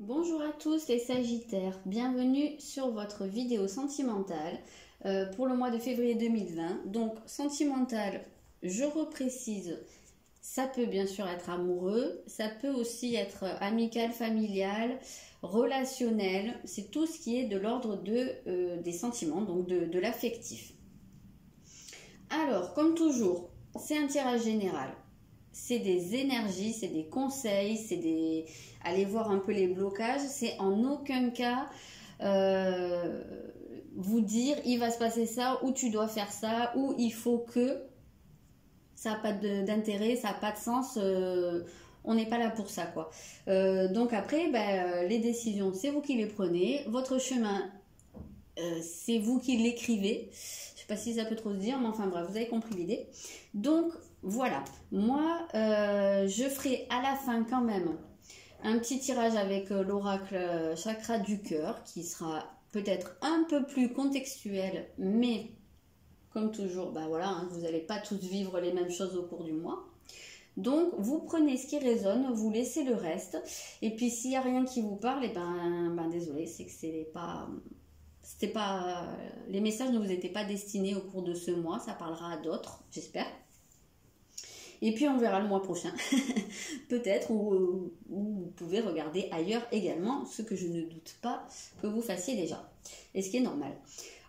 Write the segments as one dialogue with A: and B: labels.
A: Bonjour à tous les Sagittaires, bienvenue sur votre vidéo sentimentale pour le mois de février 2020. Donc sentimental, je reprécise, ça peut bien sûr être amoureux, ça peut aussi être amical, familial, relationnel, c'est tout ce qui est de l'ordre des sentiments, donc de l'affectif. Alors, comme toujours, c'est un tirage général. C'est des énergies, c'est des conseils, c'est des... Allez voir un peu les blocages. C'est en aucun cas vous dire il va se passer ça, ou tu dois faire ça, ou il faut que... Ça n'a pas d'intérêt, ça n'a pas de sens. On n'est pas là pour ça, quoi. Donc après, les décisions, c'est vous qui les prenez. Votre chemin, c'est vous qui l'écrivez. Je ne sais pas si ça peut trop se dire, mais enfin bref, vous avez compris l'idée. Donc voilà, moi je ferai à la fin quand même un petit tirage avec l'oracle chakra du cœur qui sera peut-être un peu plus contextuel, mais comme toujours, voilà, hein, vous n'allez pas tous vivre les mêmes choses au cours du mois. Donc vous prenez ce qui résonne, vous laissez le reste, et puis s'il n'y a rien qui vous parle, désolé, c'est que c'était pas, les messages ne vous étaient pas destinés au cours de ce mois, ça parlera à d'autres, j'espère. Et puis on verra le mois prochain, peut-être, ou vous pouvez regarder ailleurs également, ce que je ne doute pas que vous fassiez déjà, et ce qui est normal.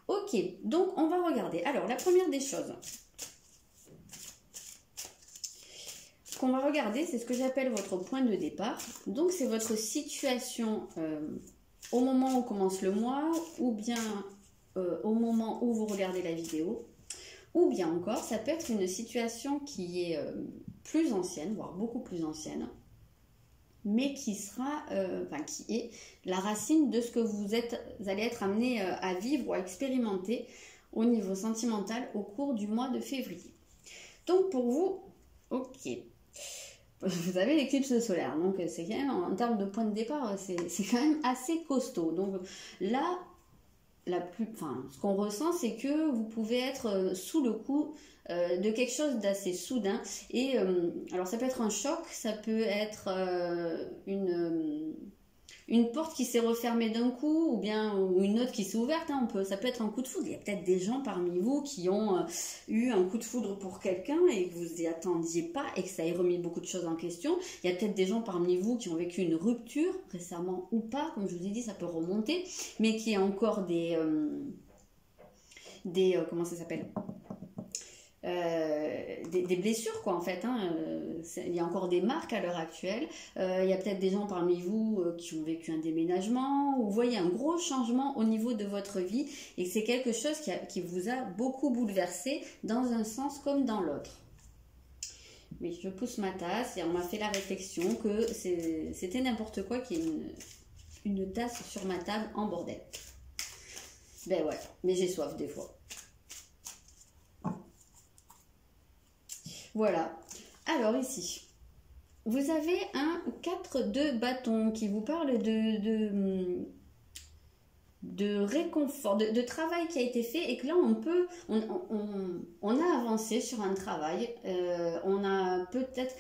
A: Ok, donc on va regarder. Alors la première des choses qu'on va regarder, c'est ce que j'appelle votre point de départ. Donc c'est votre situation au moment où commence le mois, ou bien au moment où vous regardez la vidéo. Ou bien encore, ça peut être une situation qui est plus ancienne, voire beaucoup plus ancienne, mais qui sera, qui est la racine de ce que vous allez être amené à vivre ou à expérimenter au niveau sentimental au cours du mois de février. Donc pour vous, ok, vous avez l'éclipse solaire, donc c'est quand même, en termes de point de départ, c'est quand même assez costaud. Donc là, ce qu'on ressent, c'est que vous pouvez être sous le coup de quelque chose d'assez soudain. Et alors ça peut être un choc, ça peut être une porte qui s'est refermée d'un coup, ou une autre qui s'est ouverte. Hein, ça peut être un coup de foudre. Il y a peut-être des gens parmi vous qui ont eu un coup de foudre pour quelqu'un et que vous n'y attendiez pas et que ça ait remis beaucoup de choses en question. Il y a peut-être des gens parmi vous qui ont vécu une rupture récemment ou pas, comme je vous ai dit, ça peut remonter, mais qui a encore des comment ça s'appelle, des blessures, quoi, en fait, hein. Il y a encore des marques à l'heure actuelle. Il y a peut-être des gens parmi vous qui ont vécu un déménagement, ou vous voyez un gros changement au niveau de votre vie, et c'est quelque chose qui vous a beaucoup bouleversé dans un sens comme dans l'autre. Oui, je pousse ma tasse et on m'a fait la réflexion que c'était n'importe quoi qu'il y ait une tasse sur ma table en bordel. Ben ouais, mais j'ai soif des fois. Voilà. Alors ici, vous avez un 4 de bâton qui vous parle de réconfort, de travail qui a été fait, et que là on a avancé sur un travail. On a peut-être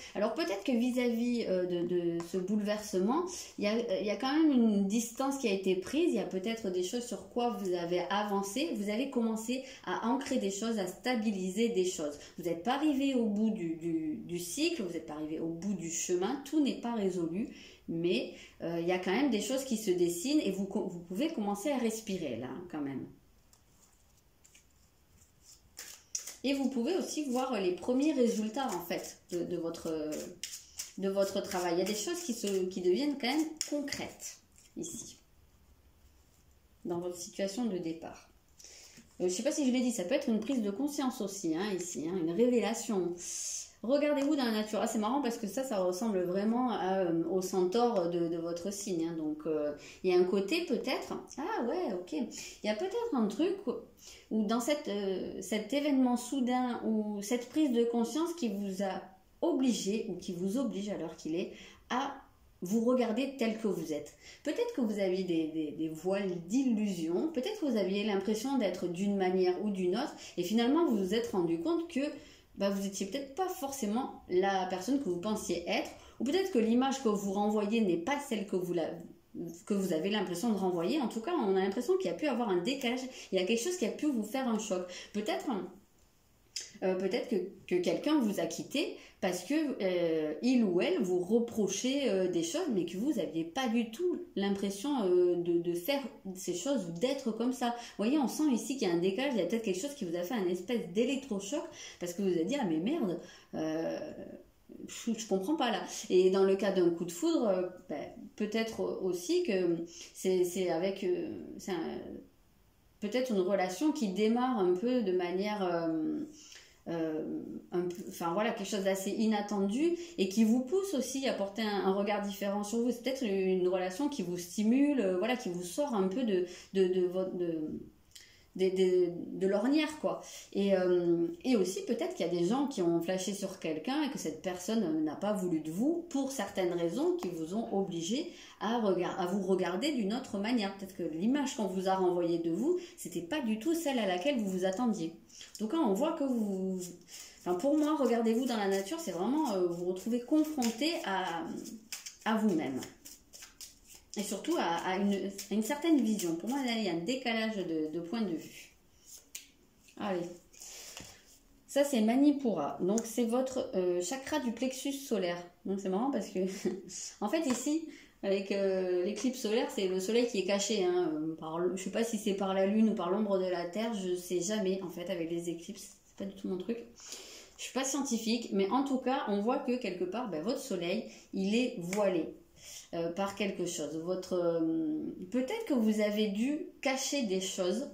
A: que vis-à-vis de ce bouleversement, il y a quand même une distance qui a été prise. Il y a peut-être des choses sur quoi vous avez avancé, vous avez commencé à ancrer des choses, à stabiliser des choses. Vous n'êtes pas arrivé au bout du cycle, vous n'êtes pas arrivé au bout du chemin, tout n'est pas résolu, mais il y a quand même des choses qui se dessinent, et vous pouvez commencer à respirer là, quand même. Et vous pouvez aussi voir les premiers résultats, en fait, de votre travail. Il y a des choses qui deviennent quand même concrètes, ici, dans votre situation de départ. Je ne sais pas si je l'ai dit, ça peut être une prise de conscience aussi, hein, ici, hein, une révélation. Regardez-vous dans la nature. Ah, c'est marrant parce que ça ressemble vraiment au centaure de votre signe. Hein. Donc, il y a un côté peut-être... Ah ouais, ok. Il y a peut-être un truc où dans cet événement soudain, ou cette prise de conscience qui vous a obligé, ou qui vous oblige à l'heure qu'il est, à vous regarder tel que vous êtes. Peut-être que vous aviez des voiles d'illusion. Peut-être que vous aviez l'impression d'être d'une manière ou d'une autre. Et finalement, vous vous êtes rendu compte que vous étiez peut-être pas forcément la personne que vous pensiez être, ou peut-être que l'image que vous renvoyez n'est pas celle que vous que vous avez l'impression de renvoyer. En tout cas, on a l'impression qu'il y a pu avoir un décalage, il y a quelque chose qui a pu vous faire un choc. Peut-être que quelqu'un vous a quitté parce que il ou elle vous reprochait des choses, mais que vous n'aviez pas du tout l'impression de faire ces choses ou d'être comme ça. Vous voyez, on sent ici qu'il y a un décalage, il y a peut-être quelque chose qui vous a fait un espèce d'électrochoc parce que vous vous avez dit, ah mais merde, je comprends pas là. Et dans le cas d'un coup de foudre, peut-être aussi que c'est avec peut-être une relation qui démarre un peu de manière enfin voilà, quelque chose d'assez inattendu et qui vous pousse aussi à porter un regard différent sur vous. C'est peut-être une relation qui vous stimule, voilà, qui vous sort un peu de l'ornière, quoi. Et aussi peut-être qu'il y a des gens qui ont flashé sur quelqu'un et que cette personne n'a pas voulu de vous pour certaines raisons qui vous ont obligé à vous regarder d'une autre manière. Peut-être que l'image qu'on vous a renvoyée de vous, c'était pas du tout celle à laquelle vous vous attendiez. Donc là, on voit que enfin, pour moi, regardez-vous dans la nature, c'est vraiment vous retrouver confronté à vous-même. Et surtout à une certaine vision. Pour moi, là, il y a un décalage de point de vue. Allez. Ça, c'est Manipura. Donc, c'est votre chakra du plexus solaire. Donc, c'est marrant parce que, en fait, ici, avec l'éclipse solaire, c'est le soleil qui est caché. Hein, je ne sais pas si c'est par la lune ou par l'ombre de la terre. Je ne sais jamais, en fait, avec les éclipses. C'est pas du tout mon truc. Je ne suis pas scientifique, mais en tout cas, on voit que quelque part, votre soleil, il est voilé. Par quelque chose. Peut-être que vous avez dû cacher des choses.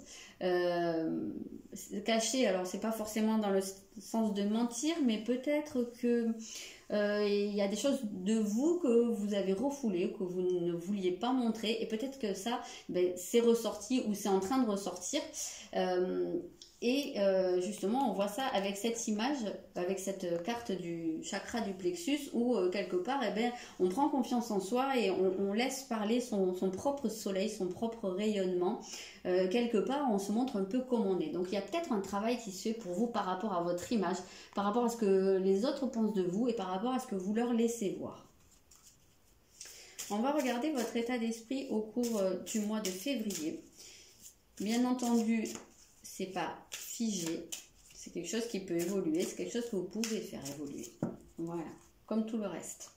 A: Cacher, alors c'est pas forcément dans le sens de mentir, mais peut-être que il y a des choses de vous que vous avez refoulées, que vous ne vouliez pas montrer, et peut-être que ça, c'est ressorti ou c'est en train de ressortir. Et justement, on voit ça avec cette image, avec cette carte du chakra du plexus, où quelque part, on prend confiance en soi et on laisse parler son propre soleil, son propre rayonnement. Quelque part, on se montre un peu comme on est. Donc, il y a peut-être un travail qui se fait pour vous par rapport à votre image, par rapport à ce que les autres pensent de vous et par rapport à ce que vous leur laissez voir. On va regarder votre état d'esprit au cours du mois de février. Bien entendu, c'est pas figé, c'est quelque chose qui peut évoluer, c'est quelque chose que vous pouvez faire évoluer. Voilà, comme tout le reste.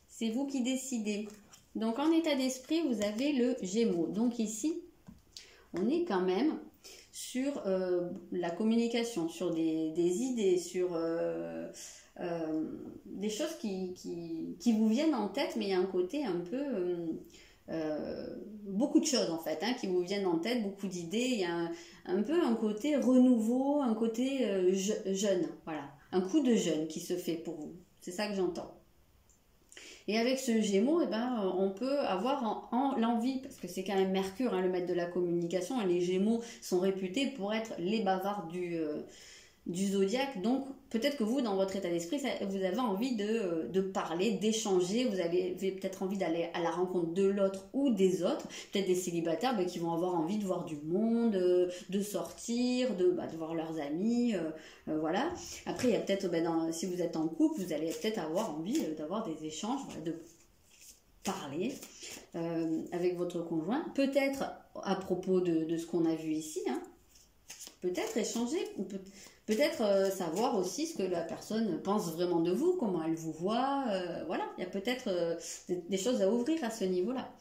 A: C'est vous qui décidez. Donc en état d'esprit, vous avez le Gémeaux. Donc ici, on est quand même sur la communication, sur des idées, sur des choses qui vous viennent en tête, mais il y a un côté un peu... beaucoup de choses en fait qui vous viennent en tête, beaucoup d'idées. Il y a un peu un côté renouveau, un côté jeune, voilà, un coup de jeune qui se fait pour vous, c'est ça que j'entends. Et avec ce Gémeaux, on peut avoir l'envie, parce que c'est quand même Mercure, le maître de la communication, et les Gémeaux sont réputés pour être les bavards du zodiaque. Donc peut-être que vous, dans votre état d'esprit, vous avez envie de parler, d'échanger, vous avez peut-être envie d'aller à la rencontre de l'autre ou des autres, peut-être des célibataires qui vont avoir envie de voir du monde, de sortir, de voir leurs amis, voilà. Après, il y a peut-être, si vous êtes en couple, vous allez peut-être avoir envie d'avoir des échanges, voilà, de parler avec votre conjoint, peut-être à propos de ce qu'on a vu ici, peut-être échanger, peut-être savoir aussi ce que la personne pense vraiment de vous, comment elle vous voit, voilà, il y a peut-être des choses à ouvrir à ce niveau-là.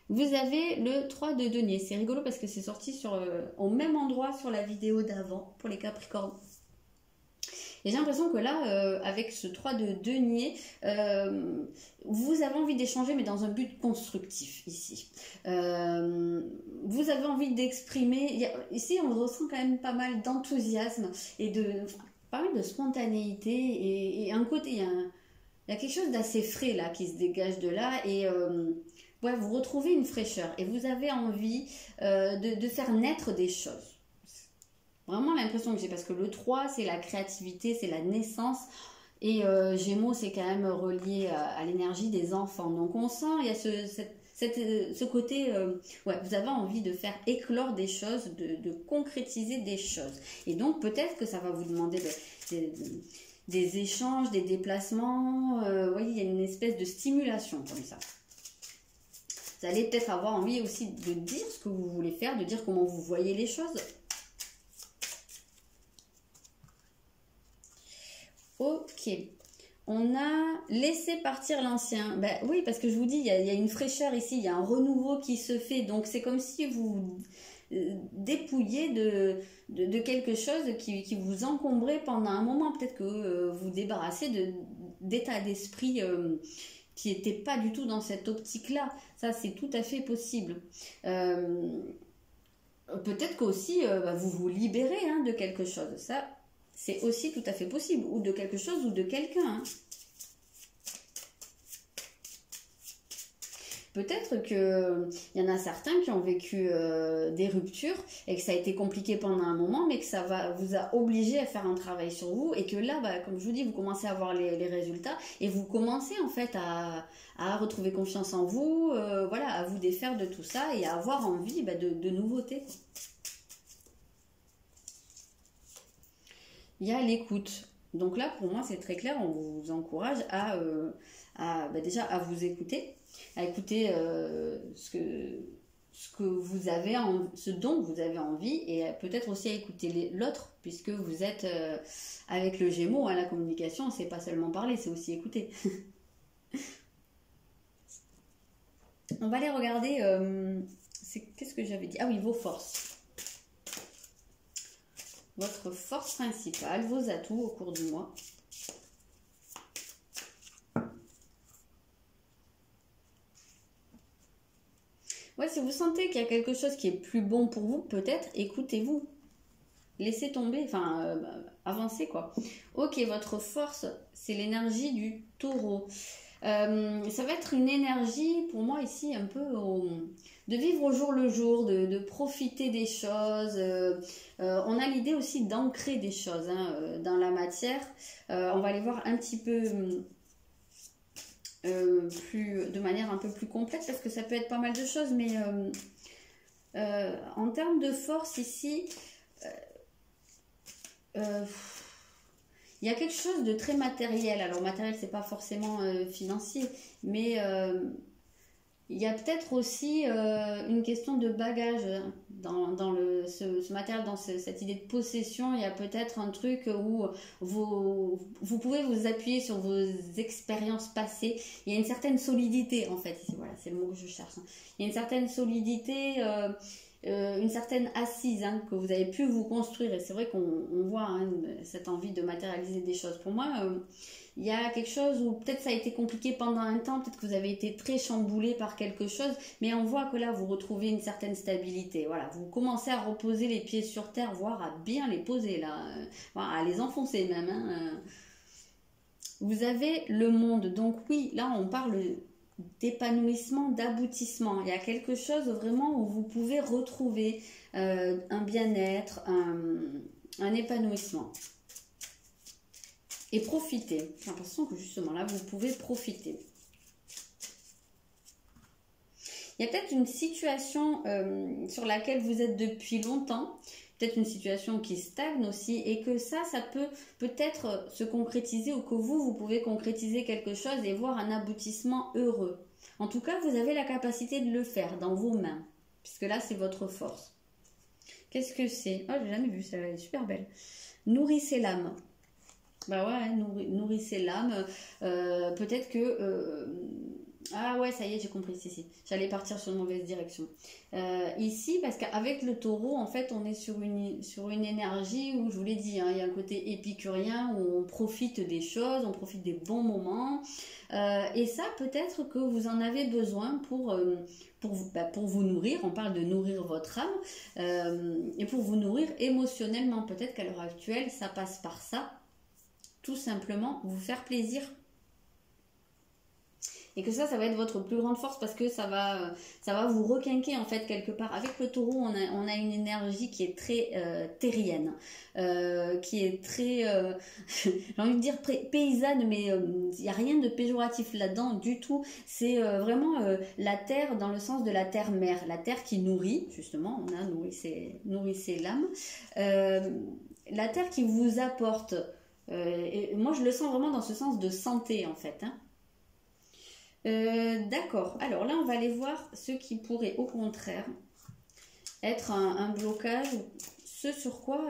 A: Vous avez le 3 de denier, c'est rigolo parce que c'est sorti au même endroit sur la vidéo d'avant pour les Capricornes. Et j'ai l'impression que là, avec ce 3 de denier, vous avez envie d'échanger, mais dans un but constructif, ici. Vous avez envie d'exprimer... Ici, on ressent quand même pas mal d'enthousiasme et pas mal de spontanéité. Et un côté, il y a quelque chose d'assez frais, là, qui se dégage de là. Et vous retrouvez une fraîcheur. Et vous avez envie de faire naître des choses. Vraiment l'impression que j'ai, parce que le 3, c'est la créativité, c'est la naissance, et Gémeaux, c'est quand même relié à l'énergie des enfants. Donc on sent, il y a ce côté, vous avez envie de faire éclore des choses, de concrétiser des choses. Et donc peut-être que ça va vous demander des échanges, des déplacements, il y a une espèce de stimulation comme ça. Vous allez peut-être avoir envie aussi de dire ce que vous voulez faire, de dire comment vous voyez les choses. Ok. On a laissé partir l'ancien. Ben oui, parce que je vous dis, il y a une fraîcheur ici, il y a un renouveau qui se fait. Donc c'est comme si vous dépouillez de quelque chose qui vous encombrait pendant un moment. Peut-être que vous débarrassez d'état d'esprit qui n'était pas du tout dans cette optique-là. Ça, c'est tout à fait possible. Peut-être qu'aussi, vous vous libérez de quelque chose. Ça, c'est aussi tout à fait possible. Ou de quelque chose ou de quelqu'un. Peut-être qu'il y en a certains qui ont vécu des ruptures et que ça a été compliqué pendant un moment, mais que ça vous a obligé à faire un travail sur vous et que là, comme je vous dis, vous commencez à voir les résultats et vous commencez en fait à retrouver confiance en vous, voilà, à vous défaire de tout ça et à avoir envie de nouveautés. Il y a l'écoute. Donc là, pour moi, c'est très clair, on vous encourage déjà à vous écouter, à écouter ce dont vous avez envie et peut-être aussi à écouter l'autre puisque vous êtes avec le Gémeaux, la communication, c'est pas seulement parler, c'est aussi écouter. On va aller regarder, qu'est-ce que j'avais dit? Ah oui, vos forces. Votre force principale, vos atouts au cours du mois. Ouais, si vous sentez qu'il y a quelque chose qui est plus bon pour vous, peut-être écoutez-vous. Laissez tomber, avancez quoi. Ok, votre force, c'est l'énergie du taureau. Ça va être une énergie, pour moi ici, un peu de vivre au jour le jour, de profiter des choses. On a l'idée aussi d'ancrer des choses dans la matière. On va les voir un petit peu de manière un peu plus complète parce que ça peut être pas mal de choses, mais en termes de force ici, il y a quelque chose de très matériel. Alors matériel, c'est pas forcément financier, mais il y a peut-être aussi une question de bagage dans ce matériel, dans cette idée de possession. Il y a peut-être un truc où vous pouvez vous appuyer sur vos expériences passées. Il y a une certaine solidité en fait. Ici, voilà, c'est le mot que je cherche. Il y a une certaine solidité. Une certaine assise que vous avez pu vous construire et c'est vrai qu'on voit cette envie de matérialiser des choses. Pour moi, il y a quelque chose où peut-être ça a été compliqué pendant un temps, peut-être que vous avez été très chamboulé par quelque chose, mais on voit que là vous retrouvez une certaine stabilité. Voilà, vous commencez à reposer les pieds sur terre, voire à bien les poser là, à les enfoncer même. Vous avez le monde, donc oui, là on parle d'épanouissement, d'aboutissement. Il y a quelque chose vraiment où vous pouvez retrouver un bien-être, un épanouissement. Et profiter. J'ai l'impression que justement là, vous pouvez profiter. Il y a peut-être une situation sur laquelle vous êtes depuis longtemps, peut-être une situation qui stagne aussi et que ça peut peut-être se concrétiser ou que vous pouvez concrétiser quelque chose et voir un aboutissement heureux. En tout cas, vous avez la capacité de le faire dans vos mains, puisque là, c'est votre force. Qu'est-ce que c'est? Oh, j'ai jamais vu ça, elle est super belle. Nourrissez l'âme. Bah ouais, nourrissez l'âme. Peut-être que... Ah ouais, ça y est, j'ai compris, si. J'allais partir sur une mauvaise direction. Ici, parce qu'avec le taureau, en fait, on est sur une énergie où, je vous l'ai dit, il y a un côté épicurien où on profite des choses, on profite des bons moments. Et ça, peut-être que vous en avez besoin pour vous nourrir. On parle de nourrir votre âme. Et pour vous nourrir émotionnellement. Peut-être qu'à l'heure actuelle, ça passe par ça. Tout simplement, vous faire plaisir. Et que ça va être votre plus grande force parce que ça va vous requinquer en fait quelque part. Avec le taureau, on a une énergie qui est très terrienne, qui est très, j'ai envie de dire paysanne, mais il n'y a rien de péjoratif là-dedans du tout. C'est vraiment la terre dans le sens de la terre-mère, la terre qui nourrit, justement, on a nourrissez l'âme, la terre qui vous apporte, et moi je le sens vraiment dans ce sens de santé en fait, D'accord. Alors là, on va aller voir ce qui pourrait au contraire être un blocage, ce sur quoi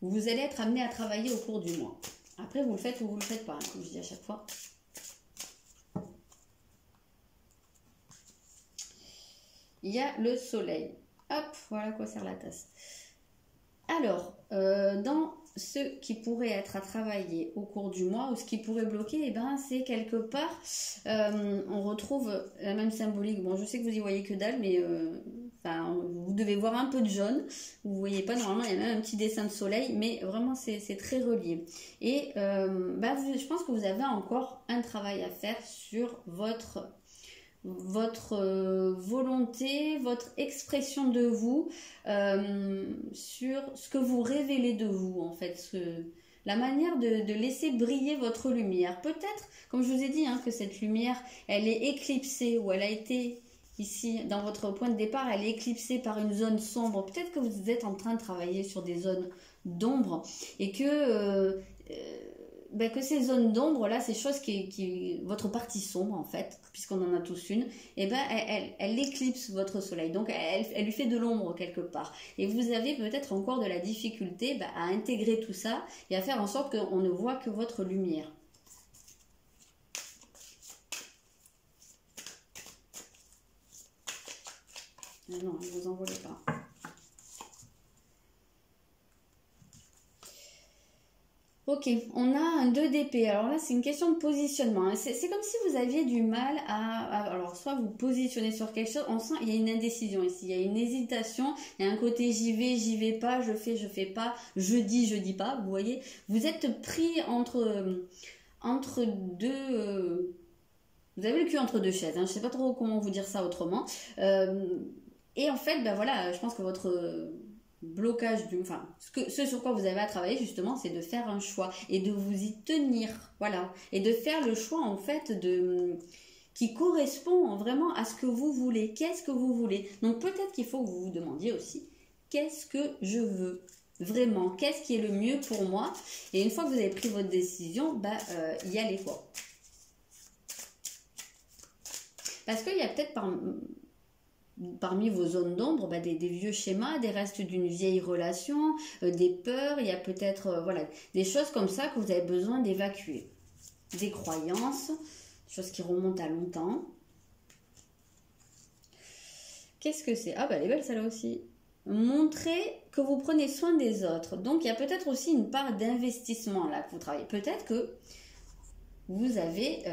A: vous allez être amené à travailler au cours du mois. Après, vous le faites ou vous le faites pas, hein, comme je dis à chaque fois. Il y a le soleil. Hop, voilà à quoi sert la tasse. Alors, dans ce qui pourrait être à travailler au cours du mois ou ce qui pourrait bloquer, eh ben, c'est quelque part, on retrouve la même symbolique. Bon, je sais que vous y voyez que dalle, mais enfin, vous devez voir un peu de jaune. Vous voyez pas, normalement, il y a même un petit dessin de soleil, mais vraiment, c'est très relié. Et je pense que vous avez encore un travail à faire sur votre volonté, votre expression de vous, sur ce que vous révélez de vous, en fait, la manière de laisser briller votre lumière. Peut-être, comme je vous ai dit, hein, que cette lumière, elle est éclipsée, ou elle a été ici, dans votre point de départ, elle est éclipsée par une zone sombre. Peut-être que vous êtes en train de travailler sur des zones d'ombre, et que ces zones d'ombre là, ces choses votre partie sombre en fait, puisqu'on en a tous une, et elle éclipse votre soleil, donc elle lui fait de l'ombre quelque part. Et vous avez peut-être encore de la difficulté à intégrer tout ça et à faire en sorte qu'on ne voit que votre lumière. Ah non, ne vous envolez pas. Ok, on a un 2 d'épée. Alors là, c'est une question de positionnement. C'est comme si vous aviez du mal alors, soit vous positionnez sur quelque chose, on sent il y a une indécision ici, il y a une hésitation, il y a un côté j'y vais pas, je fais pas, je dis pas, vous voyez. Vous êtes pris entre deux... vous avez le cul entre deux chaises, hein, je sais pas trop comment vous dire ça autrement. Et en fait, voilà, je pense que votre... blocage ce sur quoi vous avez à travailler justement, c'est de faire un choix et de vous y tenir, voilà, et de faire le choix en fait qui correspond vraiment à ce que vous voulez. Qu'est-ce que vous voulez? Donc peut-être qu'il faut que vous vous demandiez aussi qu'est-ce que je veux vraiment, qu'est-ce qui est le mieux pour moi, et une fois que vous avez pris votre décision, y allez quoi. Parce qu'il y a peut-être parmi vos zones d'ombre, des vieux schémas, des restes d'une vieille relation, des peurs, il y a peut-être voilà, des choses comme ça que vous avez besoin d'évacuer. Des croyances, des choses qui remontent à longtemps. Qu'est-ce que c'est? Ah elle est belle celle-là aussi. Montrer que vous prenez soin des autres. Donc il y a peut-être aussi une part d'investissement là que vous travaillez. Peut-être que vous avez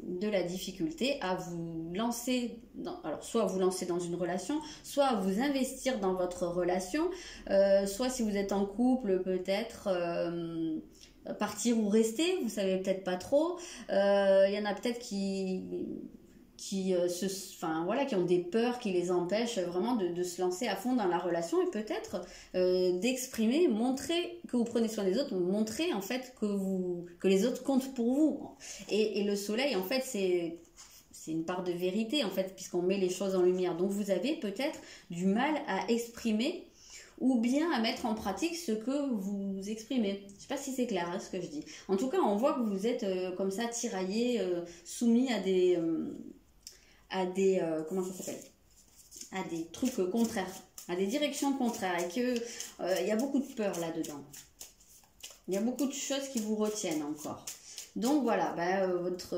A: de la difficulté à vous lancer alors soit vous lancer dans une relation, soit à vous investir dans votre relation, soit si vous êtes en couple, peut-être partir ou rester, vous savez peut-être pas trop. Il y en a peut-être qui ont des peurs qui les empêchent vraiment de se lancer à fond dans la relation, et peut-être d'exprimer, montrer que vous prenez soin des autres, montrer en fait que les autres comptent pour vous. Et le soleil en fait c'est une part de vérité en fait, puisqu'on met les choses en lumière. Donc vous avez peut-être du mal à exprimer ou bien à mettre en pratique ce que vous exprimez. Je ne sais pas si c'est clair ce que je dis. En tout cas, on voit que vous êtes comme ça tiraillé, soumis à des comment ça s'appelle, à des trucs contraires, à des directions contraires, et que il y a beaucoup de peur là-dedans. Il y a beaucoup de choses qui vous retiennent encore. Donc voilà, votre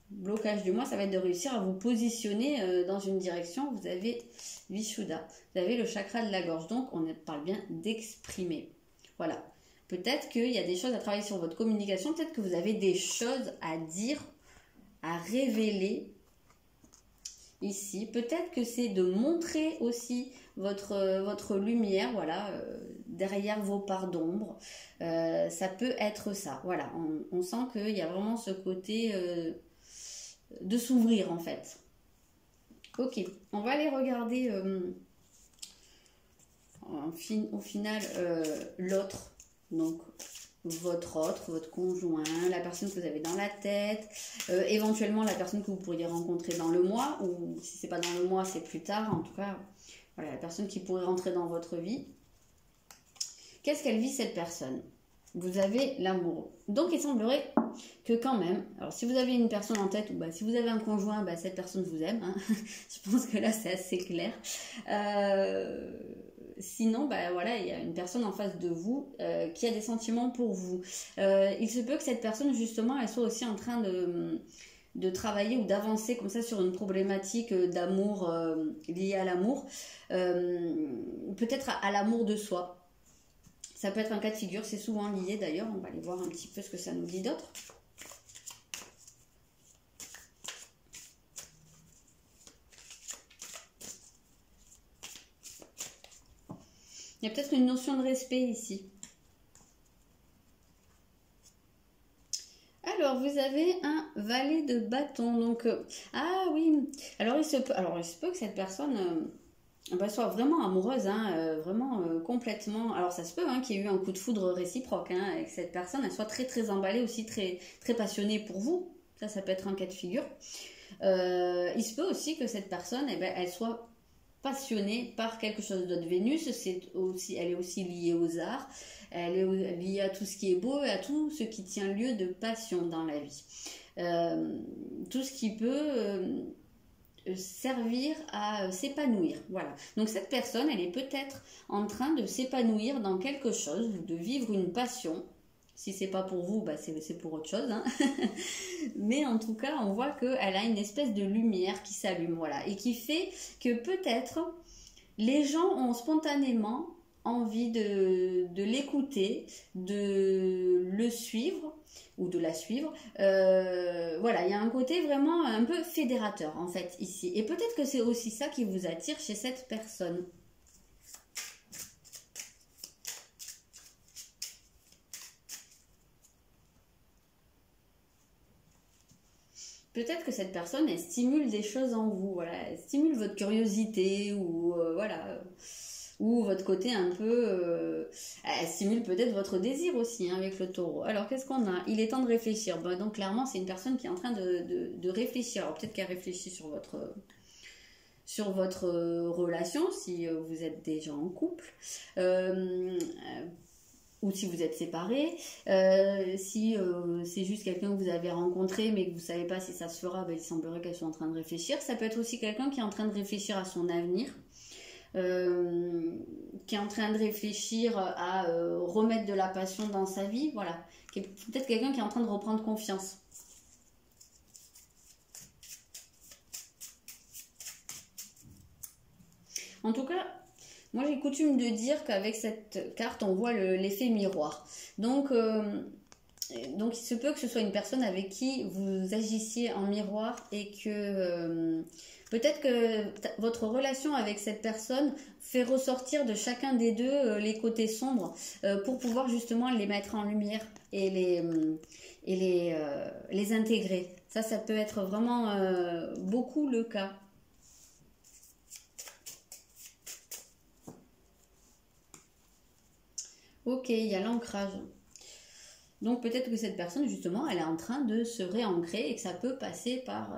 A: blocage du mois, ça va être de réussir à vous positionner dans une direction. Vous avez Vishuddha, vous avez le chakra de la gorge, donc on parle bien d'exprimer. Voilà. Peut-être qu'il y a des choses à travailler sur votre communication, peut-être que vous avez des choses à dire, à révéler ici. Peut-être que c'est de montrer aussi votre lumière, voilà, derrière vos parts d'ombre. Ça peut être ça. Voilà, on sent qu'il y a vraiment ce côté de s'ouvrir en fait. Ok, on va aller regarder au final l'autre. Donc votre conjoint, la personne que vous avez dans la tête, éventuellement la personne que vous pourriez rencontrer dans le mois, ou si c'est pas dans le mois, c'est plus tard. En tout cas, voilà, la personne qui pourrait rentrer dans votre vie. Qu'est-ce qu'elle vit cette personne? vous avez l'amour. Donc il semblerait que quand même, alors si vous avez une personne en tête, ou bah, si vous avez un conjoint, bah, cette personne vous aime, hein. Je pense que là c'est assez clair. Sinon, bah, voilà, il y a une personne en face de vous qui a des sentiments pour vous. Il se peut que cette personne justement, elle soit aussi en train de travailler ou d'avancer comme ça sur une problématique d'amour liée à l'amour, peut-être à l'amour de soi. Ça peut être un cas de figure, c'est souvent lié d'ailleurs. On va aller voir un petit peu ce que ça nous dit d'autre. Il y a peut-être une notion de respect ici. Alors, vous avez un valet de bâton. Donc, ah oui. Alors, il se peut que cette personne soit vraiment amoureuse, hein, vraiment complètement. Alors, ça se peut hein, qu'il y ait eu un coup de foudre réciproque hein, et que cette personne elle soit très très emballée aussi, très très passionnée pour vous. Ça peut être un cas de figure. Il se peut aussi que cette personne, eh ben, elle soit passionnée par quelque chose d'autre. Vénus, elle est aussi liée aux arts, elle est liée à tout ce qui est beau et à tout ce qui tient lieu de passion dans la vie. Tout ce qui peut servir à s'épanouir. Voilà. Donc cette personne, elle est peut-être en train de s'épanouir dans quelque chose, de vivre une passion. Si c'est pas pour vous, bah c'est pour autre chose. Hein. Mais en tout cas, on voit qu'elle a une espèce de lumière qui s'allume, voilà, et qui fait que peut-être les gens ont spontanément envie de l'écouter, de le suivre ou de la suivre. Voilà, il y a un côté vraiment un peu fédérateur en fait ici. Et peut-être que c'est aussi ça qui vous attire chez cette personne. Peut-être que cette personne, elle stimule des choses en vous, voilà, elle stimule votre curiosité ou voilà, ou votre côté un peu, elle stimule peut-être votre désir aussi hein, avec le taureau. Alors qu'est-ce qu'on a? Il est temps de réfléchir. Bon, donc clairement, c'est une personne qui est en train de réfléchir. Alors peut-être qu'elle réfléchit sur votre relation si vous êtes déjà en couple. Ou si vous êtes séparés, si c'est juste quelqu'un que vous avez rencontré mais que vous ne savez pas si ça se fera, ben, il semblerait qu'elle soit en train de réfléchir. Ça peut être aussi quelqu'un qui est en train de réfléchir à son avenir, qui est en train de réfléchir à remettre de la passion dans sa vie, voilà. Peut-être quelqu'un qui est en train de reprendre confiance. En tout cas, moi, j'ai coutume de dire qu'avec cette carte, on voit l'effet miroir. Donc, il se peut que ce soit une personne avec qui vous agissiez en miroir et que peut-être que votre relation avec cette personne fait ressortir de chacun des deux les côtés sombres pour pouvoir justement les mettre en lumière et les intégrer. Ça peut être vraiment beaucoup le cas. Ok, il y a l'ancrage. Donc peut-être que cette personne, justement, elle est en train de se réancrer et que ça peut passer par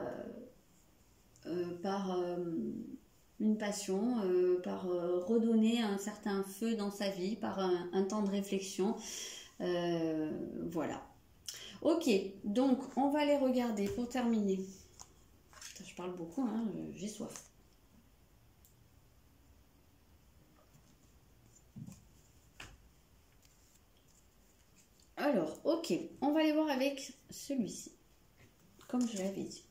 A: une passion, par redonner un certain feu dans sa vie, par un temps de réflexion. Voilà. Ok, donc on va les regarder pour terminer. Je parle beaucoup, hein, j'ai soif. Alors, ok, on va aller voir avec celui-ci, comme je l'avais dit.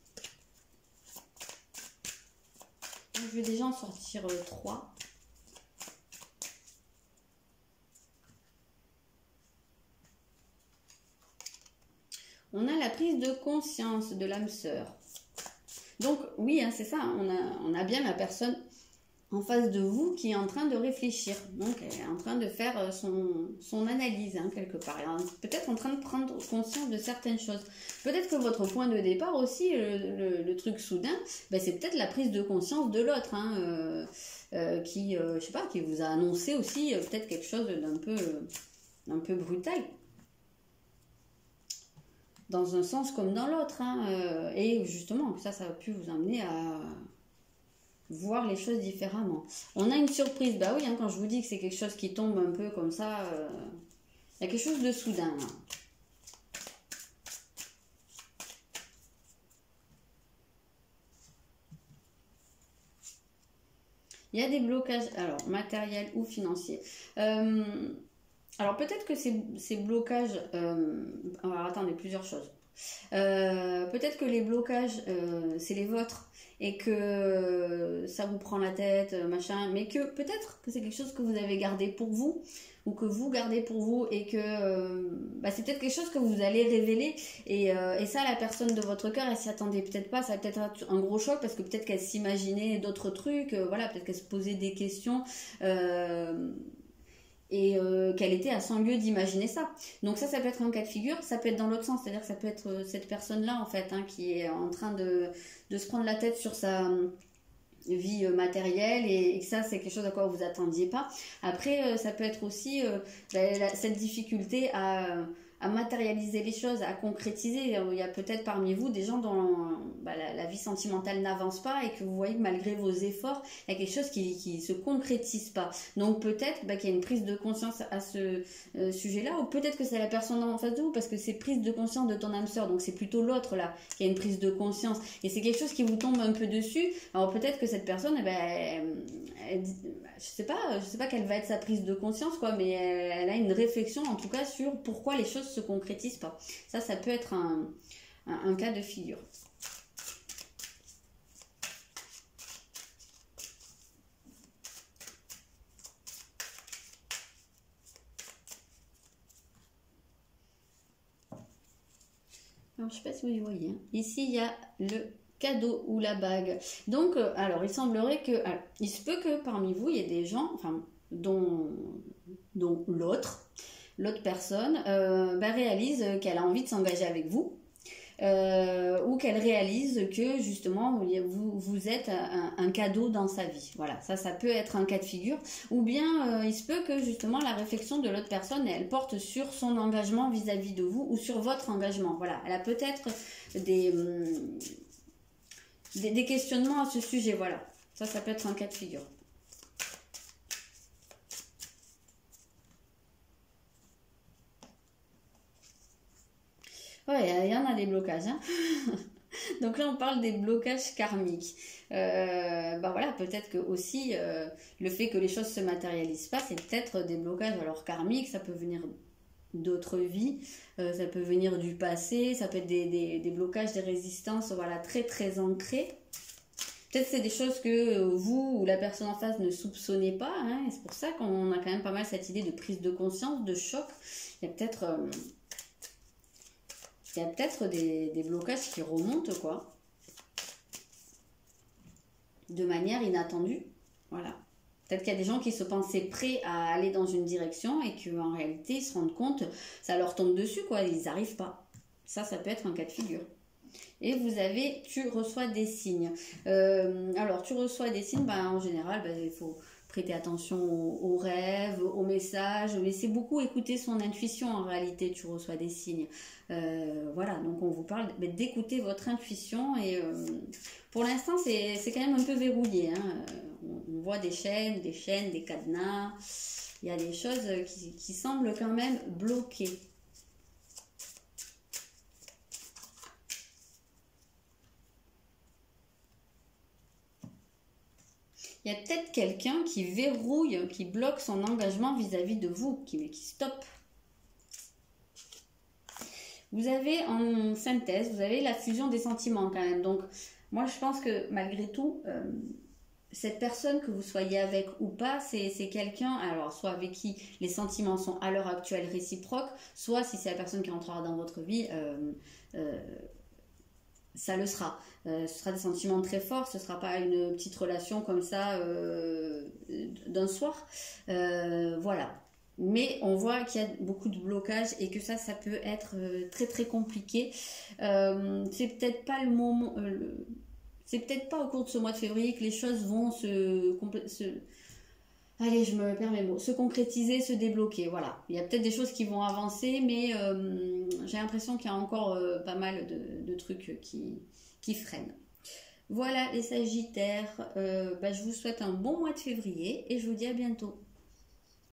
A: Je vais déjà en sortir 3. On a la prise de conscience de l'âme sœur. Donc, oui, hein, c'est ça, hein, on a bien la personne en face de vous qui est en train de réfléchir. Donc, elle est en train de faire son analyse, hein, quelque part. Peut-être en train de prendre conscience de certaines choses. Peut-être que votre point de départ aussi, le truc soudain, ben, c'est peut-être la prise de conscience de l'autre, hein, qui, je sais pas, qui vous a annoncé aussi peut-être quelque chose d'un peu brutal. Dans un sens comme dans l'autre. Hein, et justement, ça a pu vous amener à voir les choses différemment. On a une surprise, bah oui, hein, quand je vous dis que c'est quelque chose qui tombe un peu comme ça, Il y a quelque chose de soudain, là. Il y a des blocages, alors matériels ou financiers. Alors peut-être que ces blocages... alors attendez, plusieurs choses. Peut-être que les blocages, c'est les vôtres et que ça vous prend la tête, machin, mais que peut-être que c'est quelque chose que vous avez gardé pour vous ou que vous gardez pour vous et que c'est peut-être quelque chose que vous allez révéler et ça, la personne de votre cœur, elle s'y attendait peut-être pas, ça va peut-être être un gros choc parce que peut-être qu'elle s'imaginait d'autres trucs, voilà, peut-être qu'elle se posait des questions qu'elle était à 100 lieues d'imaginer ça. Donc ça peut être un cas de figure, ça peut être dans l'autre sens, c'est-à-dire que ça peut être cette personne-là en fait, hein, qui est en train de se prendre la tête sur sa vie matérielle et que ça c'est quelque chose à quoi vous attendiez pas. Après ça peut être aussi cette difficulté à matérialiser les choses, à concrétiser. Il y a peut-être parmi vous des gens dont la vie sentimentale n'avance pas et que vous voyez que malgré vos efforts, il y a quelque chose qui ne se concrétise pas. Donc peut-être qu'il y a une prise de conscience à ce sujet-là, ou peut-être que c'est la personne en face de vous, parce que c'est prise de conscience de ton âme sœur, donc c'est plutôt l'autre là qui a une prise de conscience. Et c'est quelque chose qui vous tombe un peu dessus. Alors peut-être que cette personne, je sais pas quelle va être sa prise de conscience, quoi, mais elle a une réflexion en tout cas sur pourquoi les choses se concrétisent pas. Ça peut être un cas de figure. Alors, je sais pas si vous y voyez. Hein. Ici, il y a le cadeau ou la bague. Donc, alors, il semblerait que... Alors, il se peut que parmi vous, il y ait des gens, enfin, dont l'autre personne réalise qu'elle a envie de s'engager avec vous. Ou qu'elle réalise que justement vous êtes un cadeau dans sa vie. Voilà, ça peut être un cas de figure. Ou bien il se peut que justement la réflexion de l'autre personne, elle porte sur son engagement vis-à-vis de vous ou sur votre engagement. Voilà, elle a peut-être des questionnements à ce sujet. Voilà, ça peut être un cas de figure. Ouais, il y en a des blocages. Hein. Donc là, on parle des blocages karmiques. Voilà, peut-être que aussi le fait que les choses se matérialisent pas, c'est peut-être des blocages. Alors karmiques, ça peut venir d'autres vies, ça peut venir du passé, ça peut être des blocages, des résistances, voilà, très très ancrées. Peut-être que c'est des choses que vous ou la personne en face ne soupçonnez pas. Hein, et c'est pour ça qu'on a quand même pas mal cette idée de prise de conscience, de choc. Il y a peut-être... des blocages qui remontent, quoi, de manière inattendue. Voilà. Peut-être qu'il y a des gens qui se pensaient prêts à aller dans une direction et qu'en réalité, ils se rendent compte, ça leur tombe dessus, quoi, ils n'arrivent pas. Ça peut être un cas de figure. Et vous avez, tu reçois des signes. Alors, tu reçois des signes, en général, il faut prêter attention aux rêves, aux messages, mais c'est beaucoup écouter son intuition en réalité, tu reçois des signes. Voilà, donc on vous parle d'écouter votre intuition et pour l'instant c'est quand même un peu verrouillé. Hein. On voit des chaînes, des cadenas, il y a des choses qui semblent quand même bloquées. Il y a peut-être quelqu'un qui verrouille, qui bloque son engagement vis-à-vis de vous, qui stoppe. Vous avez en synthèse, vous avez la fusion des sentiments quand même. Donc, moi je pense que malgré tout, cette personne que vous soyez avec ou pas, c'est quelqu'un, alors soit avec qui les sentiments sont à l'heure actuelle réciproques, soit si c'est la personne qui rentrera dans votre vie, ça le sera. Ce sera des sentiments très forts, ce ne sera pas une petite relation comme ça d'un soir. Voilà. Mais on voit qu'il y a beaucoup de blocages et que ça peut être très très compliqué. C'est peut-être pas le moment... c'est peut-être pas au cours de ce mois de février que les choses vont allez, je me perds mes mots. Se concrétiser, se débloquer, voilà. Il y a peut-être des choses qui vont avancer, mais j'ai l'impression qu'il y a encore pas mal de trucs qui freinent. Voilà les Sagittaires, je vous souhaite un bon mois de février et je vous dis à bientôt.